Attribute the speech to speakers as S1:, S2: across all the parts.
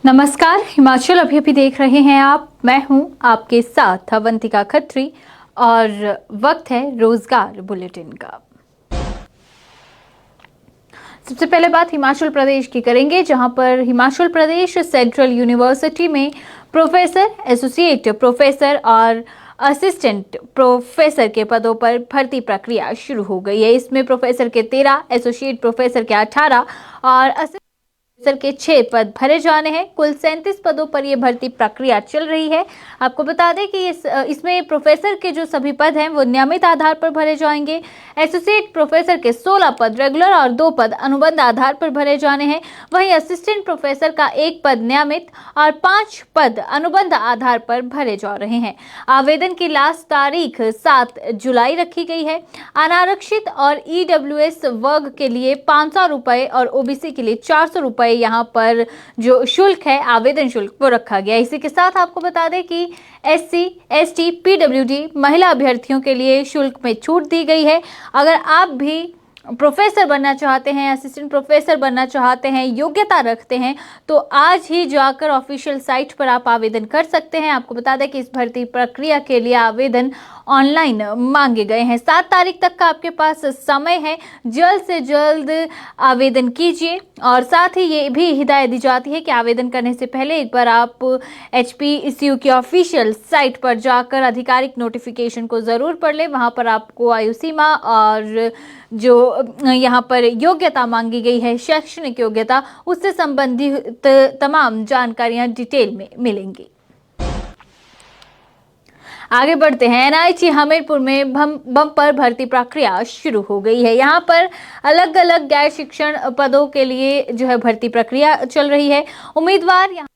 S1: नमस्कार, हिमाचल अभी देख रहे हैं आप। मैं हूं आपके साथ अवंतिका खत्री और वक्त है रोजगार बुलेटिन का। सबसे पहले बात हिमाचल प्रदेश की करेंगे, जहां पर हिमाचल प्रदेश सेंट्रल यूनिवर्सिटी में प्रोफेसर, एसोसिएट प्रोफेसर और असिस्टेंट प्रोफेसर के पदों पर भर्ती प्रक्रिया शुरू हो गई है। इसमें प्रोफेसर के 13, एसोसिएट प्रोफेसर के 18 और असिस्टेंट प्रोफेसर के 6 पद भरे जाने हैं। कुल 37 पदों पर यह भर्ती प्रक्रिया चल रही है। आपको बता दें कि इसमें प्रोफेसर के जो सभी पद हैं वो नियमित आधार पर भरे जाएंगे। एसोसिएट प्रोफेसर के 16 पद रेगुलर और 2 पद अनुबंध आधार पर भरे जाने हैं। वहीं असिस्टेंट प्रोफेसर का 1 पद नियमित और 5 पद अनुबंध आधार पर भरे जा रहे हैं। आवेदन की लास्ट तारीख 7 जुलाई रखी गई है। अनारक्षित और ईडब्ल्यूएस वर्ग के लिए 500 रुपए और ओबीसी के लिए 400 रुपए यहाँ पर जो शुल्क है, आवेदन शुल्क, वो रखा गया। इसी के साथ आपको बता दें कि एससी, एसटी, पीडब्ल्यूडी महिला अभ्यर्थियों के लिए शुल्क में छूट दी गई है। अगर आप भी प्रोफेसर बनना चाहते हैं, असिस्टेंट प्रोफेसर बनना चाहते हैं, योग्यता रखते हैं, तो आज ही जाकर ऑफिशियल साइट पर आप आवेदन कर सकते हैं। आपको बता दें कि इस भर्ती प्रक्रिया के लिए आवेदन ऑनलाइन मांगे गए हैं। 7 तारीख तक का आपके पास समय है, जल्द से जल्द आवेदन कीजिए। और साथ ही ये भी हिदायत दी जाती है कि आवेदन करने से पहले एक बार आप HPCU की ऑफिशियल साइट पर जाकर आधिकारिक नोटिफिकेशन को ज़रूर पढ़ लें। वहाँ पर आपको आयु सीमा और जो यहाँ पर योग्यता मांगी गई है, शैक्षणिक योग्यता, उससे संबंधित तमाम जानकारियाँ डिटेल में मिलेंगी। आगे बढ़ते हैं। NIT हमीरपुर में बम्पर भर्ती प्रक्रिया शुरू हो गई है। यहाँ पर अलग अलग गैर शिक्षण पदों के लिए जो है भर्ती प्रक्रिया चल रही है। उम्मीदवार यहाँ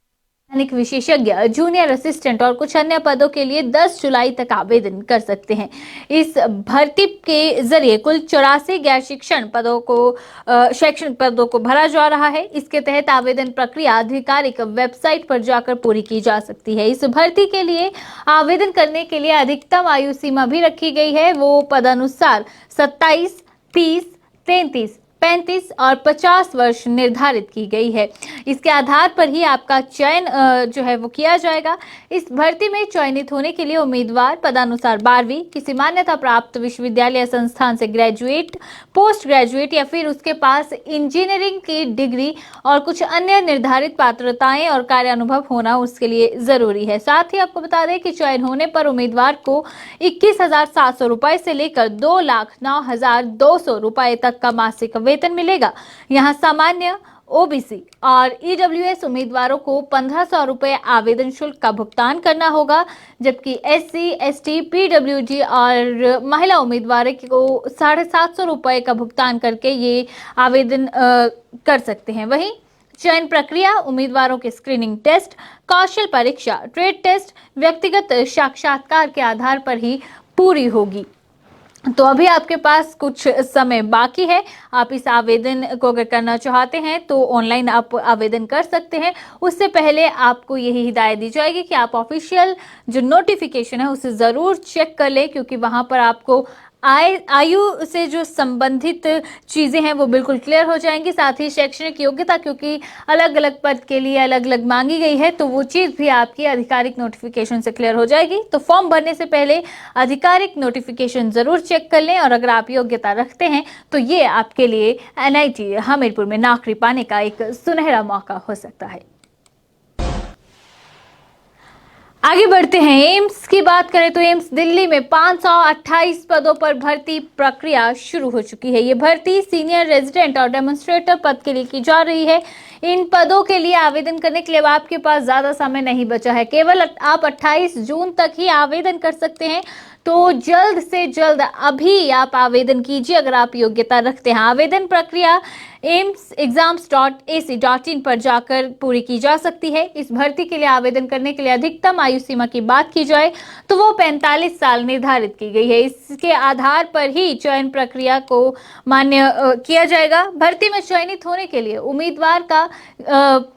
S1: विशेषज्ञ, जूनियर असिस्टेंट और कुछ अन्य पदों के लिए 10 जुलाई तक आवेदन कर सकते हैं। इस भर्ती के जरिए कुल 84 गैर शिक्षण पदों को शैक्षणिक पदों को भरा जा रहा है। इसके तहत आवेदन प्रक्रिया आधिकारिक वेबसाइट पर जाकर पूरी की जा सकती है। इस भर्ती के लिए आवेदन करने के लिए अधिकतम आयु सीमा भी रखी गई है। वो पदानुसार 27, 30, 33, 35 और 50 वर्ष निर्धारित की गई है। इसके आधार पर ही आपका चयन जो है वो किया जाएगा। इस भर्ती में चयनित होने के लिए उम्मीदवार पदानुसार 12वीं किसी मान्यता प्राप्त विश्वविद्यालय संस्थान से ग्रेजुएट, पोस्ट ग्रेजुएट या फिर उसके पास इंजीनियरिंग की डिग्री और कुछ अन्य निर्धारित पात्रताएं और कार्य अनुभव होना उसके लिए जरूरी है। साथ ही आपको बता दें कि चयन होने पर उम्मीदवार को 21,700 रुपए से लेकर 2,09,200 रुपए तक का मासिक वेतन मिलेगा। यहाँ सामान्य, ओबीसी और ईडब्ल्यूएस उम्मीदवारों को 1,500 रुपए आवेदन शुल्क का भुगतान करना होगा, जबकि एससी, एसटी, पीडब्ल्यूडी और महिला उम्मीदवारों को 750 रुपए का भुगतान करके ये आवेदन कर सकते हैं। वहीं चयन प्रक्रिया उम्मीदवारों के स्क्रीनिंग टेस्ट, कौशल परीक्षा, ट्रेड टेस्ट, व्यक्तिगत साक्षात्कार के आधार पर ही पूरी होगी। तो अभी आपके पास कुछ समय बाकी है। आप इस आवेदन को अगर करना चाहते हैं तो ऑनलाइन आप आवेदन कर सकते हैं। उससे पहले आपको यही हिदायत दी जाएगी कि आप ऑफिशियल जो नोटिफिकेशन है उसे ज़रूर चेक कर लें, क्योंकि वहाँ पर आपको आयु से जो संबंधित चीज़ें हैं वो बिल्कुल क्लियर हो जाएंगी। साथ ही शैक्षणिक योग्यता, क्योंकि अलग अलग पद के लिए अलग अलग मांगी गई है, तो वो चीज़ भी आपकी आधिकारिक नोटिफिकेशन से क्लियर हो जाएगी। तो फॉर्म भरने से पहले आधिकारिक नोटिफिकेशन ज़रूर चेक कर लें, और अगर आप योग्यता रखते हैं तो ये आपके लिए NIT हमीरपुर में नौकरी पाने का एक सुनहरा मौका हो सकता है। आगे बढ़ते हैं। एम्स की बात करें तो एम्स दिल्ली में 528 पदों पर भर्ती प्रक्रिया शुरू हो चुकी है। ये भर्ती सीनियर रेजिडेंट और डेमोन्स्ट्रेटर पद के लिए की जा रही है। इन पदों के लिए आवेदन करने के लिए अब आपके पास ज्यादा समय नहीं बचा है। केवल आप 28 जून तक ही आवेदन कर सकते हैं। तो जल्द से जल्द अभी आप आवेदन कीजिए अगर आप योग्यता रखते हैं। आवेदन प्रक्रिया AIMSexams.ac.in पर जाकर पूरी की जा सकती है। इस भर्ती के लिए आवेदन करने के लिए अधिकतम आयु सीमा की बात की जाए तो वो 45 साल निर्धारित की गई है। इसके आधार पर ही चयन प्रक्रिया को मान्य किया जाएगा। भर्ती में चयनित होने के लिए उम्मीदवार का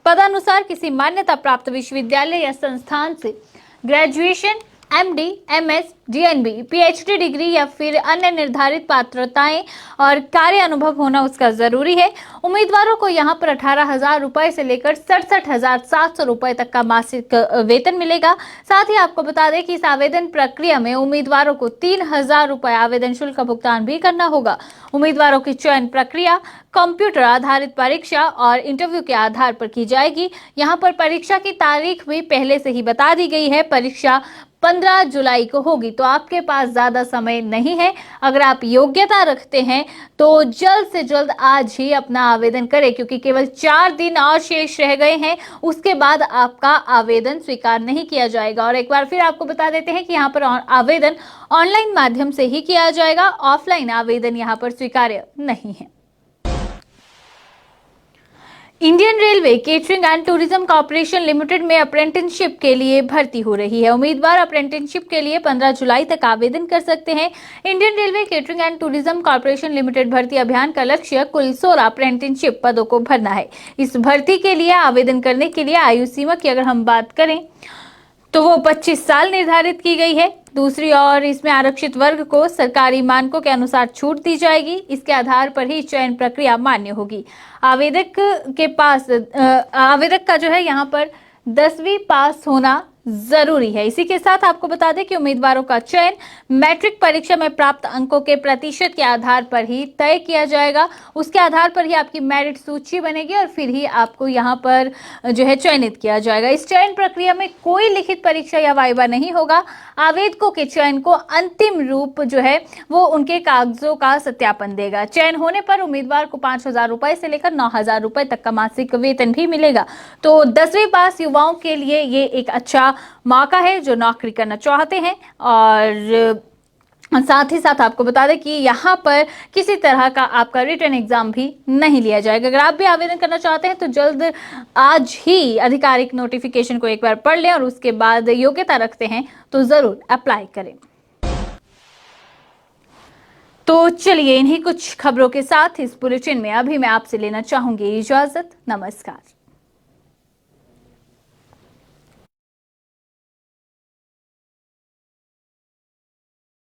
S1: पदानुसार किसी मान्यता प्राप्त विश्वविद्यालय या संस्थान से graduation, MD, MS, DNB, PhD degree या फिर अन्य निर्धारित पात्रताएं और कार्य अनुभव होना उसका जरूरी है। उम्मीदवारों को यहां पर 18,000 रुपए से लेकर 67,700 रुपए तक का मासिक वेतन मिलेगा। साथ ही आपको बता दें कि इस आवेदन प्रक्रिया में उम्मीदवारों को 3,000 रुपए आवेदन शुल्क का भुगतान भी करना होगा। उम्मीदवारों की चयन प्रक्रिया कंप्यूटर आधारित परीक्षा और इंटरव्यू के आधार पर की जाएगी। यहाँ पर परीक्षा की तारीख भी पहले से ही बता दी गई है। परीक्षा 15 जुलाई को होगी, तो आपके पास ज्यादा समय नहीं है। अगर आप योग्यता रखते हैं तो जल्द से जल्द आज ही अपना आवेदन करें, क्योंकि केवल 4 दिन और शेष रह गए हैं। उसके बाद आपका आवेदन स्वीकार नहीं किया जाएगा। और एक बार फिर आपको बता देते हैं कि यहाँ पर आवेदन ऑनलाइन माध्यम से ही किया जाएगा। ऑफलाइन आवेदन यहाँ पर स्वीकार्य नहीं है। Indian railway catering and tourism corporation limited में अप्रेंटिसशिप के लिए भर्ती हो रही है। उम्मीदवार अप्रेंटिसशिप के लिए 15 जुलाई तक आवेदन कर सकते हैं। Indian railway catering and tourism corporation limited भर्ती अभियान का लक्ष्य कुल 16 अप्रेंटिसशिप पदों को भरना है। इस भर्ती के लिए आवेदन करने के लिए आयु सीमा की अगर हम बात करें तो वो 25 साल निर्धारित की गई है। दूसरी ओर इसमें आरक्षित वर्ग को सरकारी मानकों के अनुसार छूट दी जाएगी। इसके आधार पर ही चयन प्रक्रिया मान्य होगी। आवेदक का जो है यहाँ पर 10वीं पास होना जरूरी है। इसी के साथ आपको बता दें कि उम्मीदवारों का चयन मैट्रिक परीक्षा में प्राप्त अंकों के प्रतिशत के आधार पर ही तय किया जाएगा। उसके आधार पर ही आपकी मेरिट सूची बनेगी और फिर ही आपको यहाँ पर जो है चयनित किया जाएगा। इस चयन प्रक्रिया में कोई लिखित परीक्षा या वाइवा नहीं होगा। आवेदकों के चयन को अंतिम रूप जो है वो उनके कागजों का सत्यापन देगा। चयन होने पर उम्मीदवार को 5,000 रुपए से लेकर 9,000 रुपए तक का मासिक वेतन भी मिलेगा। तो 10वीं पास युवाओं के लिए ये एक अच्छा मौका है जो नौकरी करना चाहते हैं। और साथ ही साथ आपको बता दें कि यहाँ पर किसी तरह का आपका रिटन एग्जाम भी नहीं लिया जाएगा। अगर आप भी आवेदन करना चाहते हैं तो जल्द आज ही आधिकारिक नोटिफिकेशन को एक बार पढ़ लें और उसके बाद योग्यता रखते हैं तो जरूर अप्लाई करें। तो चलिए इन्हीं कुछ खबरों के साथ इस बुलेटिन में अभी मैं आपसे लेना चाहूंगी इजाजत। नमस्कार।